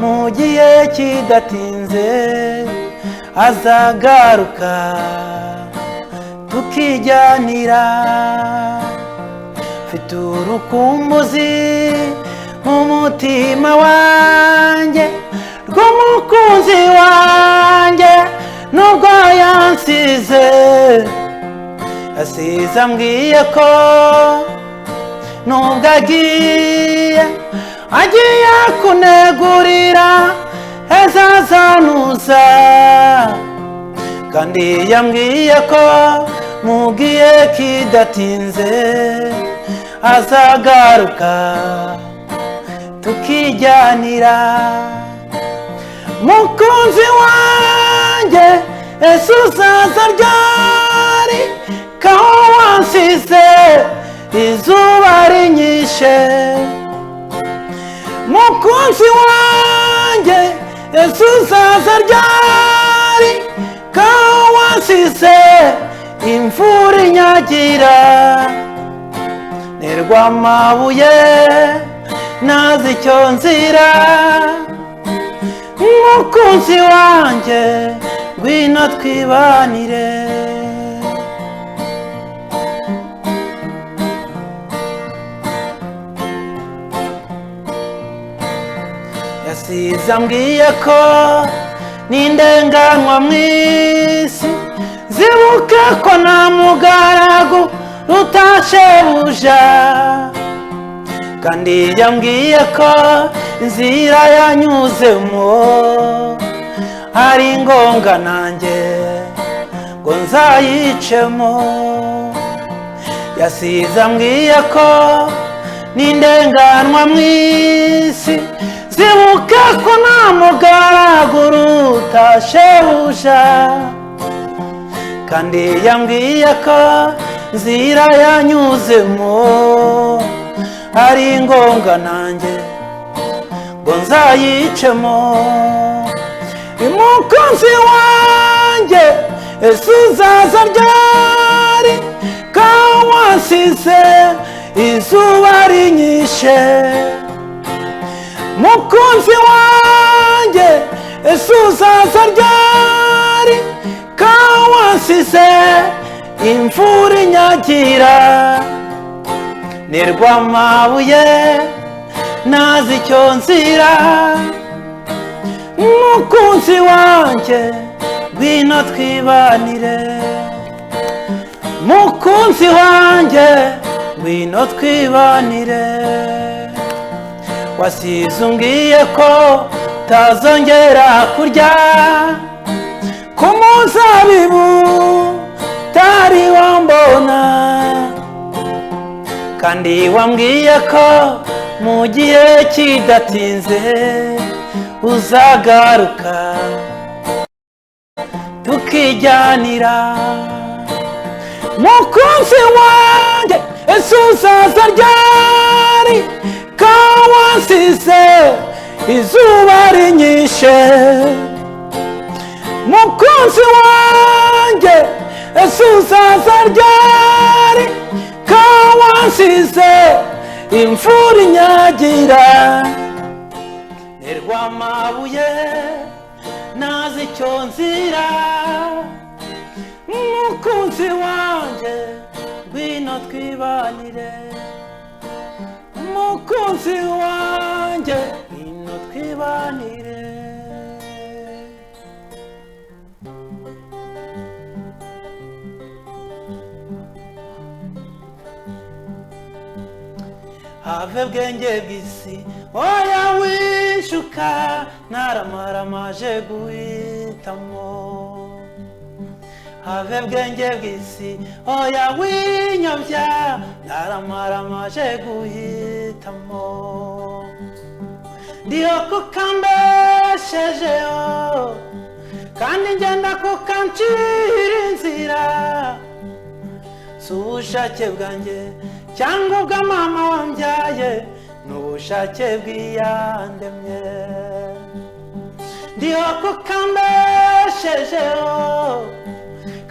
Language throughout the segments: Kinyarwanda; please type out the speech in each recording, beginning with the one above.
mu gihe kidatinze azagaruka tukijyanira. Mfite urukumbuzi mu mutima wanjye rw'umukunzi wanjye, nubwo yansize asize ambwiye ko nubwo agiye kunegurira ezazanuza, kandi yambwiye ko mu gihe kidatinze azagaruka tukijyanira. Mukunzi wanjye ese uzaza ryari, kaho wansize izuba rinyishe. Mukunzi wanjye ese uzaza ryari, kaho wansize imvura inyagira. Nirwa amabuye nazi icyo nzira, mukunzi wanjye ngwino twibanire. Yasize ambwiye ko n'indenganwa mw'isi zibuke ko nta mugaragu rutashebuja, kandi yambwiye ko inzira yanyuzemo ari ngombwa nanjye ngo nzayicemo. Yasize ambwiye ko n'indenganwa mw'isi zibuke ko nta mugaragu rutashebuja, kandi yambwiye ko inzira yanyuzemo ari ngombwa nanjye ngo nzayicemo. Mukunzi wanjye ese uzaza ryari, kaho wansize izuba rinyishe. Mukunzi wanjye ese uzaza ryari, kaho wansize imvura inyagira. Nirwa amabuye nazi icyo nzira, mukunzi wanjye ngwino twibanire. Mukunzi wanjye ngwino twibanire. Wasize umbwiye ko utazongera kurya ku muzabibu utari wambona, kandi wambwiye ko mu gihe kidatinze uzagaruka tukijyanira. Mukunzi wanjye ese uzaza ryari, kaho wansize izuba rinyishe. Mukunzi wanjye ese uzaza ryari, kaho wansize imvura inyagira. Nirwa amabuye nazi icyo nzira, mukunzi wanjye ngwino twibanire. Mukunzi wanjye ngwino twibanire. Have bwenge bw'isi oya wishuka, naramaramaje guhitamo. Have bwenge bw'isi oya winyobya, naramaramaje guhitamo. Ndiyo kukambeshejeho kandi ngenda kukancira inzira, si ubushake bwanjye cyangwa ubwa mama wambyaye, n'ubushake bw'iyandemye. Ndiyo kukambeshejeho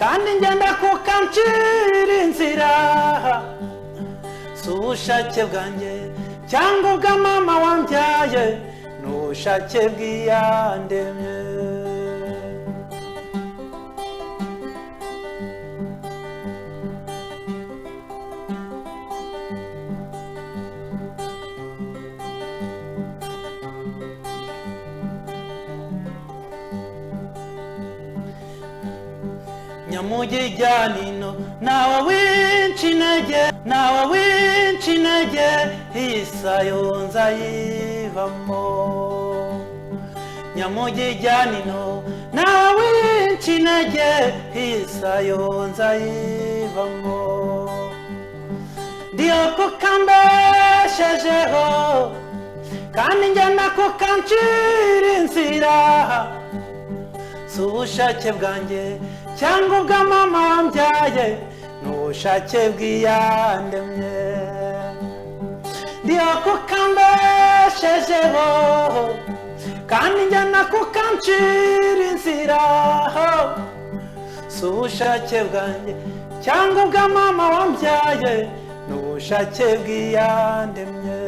kandi ngenda kukancira inzira, si ubushake bwanjye cyangwa ubwa mama wambyaye, n'ubushake bw'iyandemye. Nyamujijyanino nawe w'incinege, nawe w'incinege, isayonza yivamo. Nyamujijyanino nawe w'incinege, isayonza yivamo. Ndiyo kukambeshejeho kandi ngenda kukancira inzira, si ubushake bwanjye cyangwa ubwa mama wambyaye, n'ubushake bw'iyandemye. Ndiyo kukambeshejeho kandi ngenda kukancira inzira, si ubushake bwanjye cyangwa ubwa mama wambyaye, n'ubushake bw'iyandemye.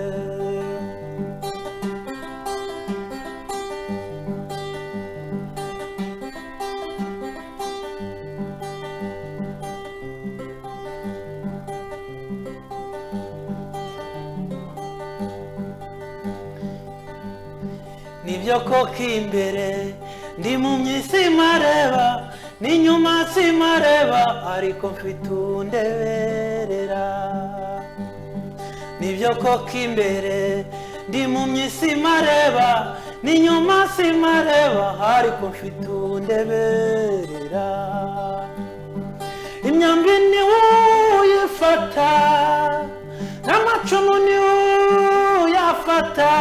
Nibyo koko imbere ndi mu myisi mareba, n'inyuma simareba, ariko mfite undeberera. Nibyo koko imbere ndi mu myisi mareba, n'inyuma simareba, ariko mfite undeberera. Imyambi ni uyifata, n'amacumu ni uyafata,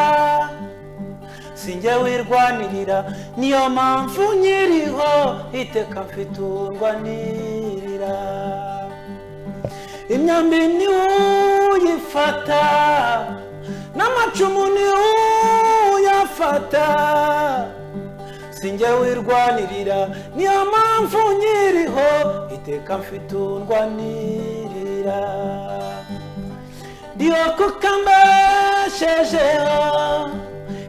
sinjye wirwanirira, niyo mpamvu nkiriho iteka mfite urwanirira. Imyambi ni uyifata, n'amacumu ni uyafata, sinjye wirwanirira, niyo mpamvu nkiriho iteka mfite urwanirira. Ndiyo kukambeshejeho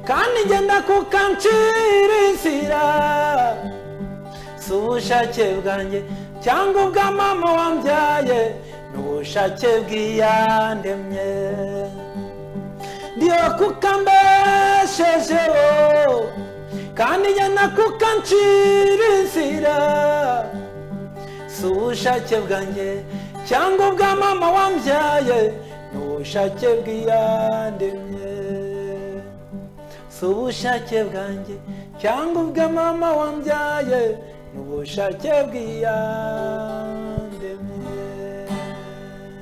kandi ngenda kukancira inzira, si ubushake bwanjye cyangwa ubwa mama wambyaye, n'ubushake bw'iyandemye. Ndiyo kukambeshejeho kandi ngenda kukancira inzira, si ubushake bwanjye cyangwa ubwa mama wambyaye, n'ubushake bw'iyandemye. Si ubushake bwanjye cyangwa ubwa mama wambyaye, n'ubushake bw'iyandemye.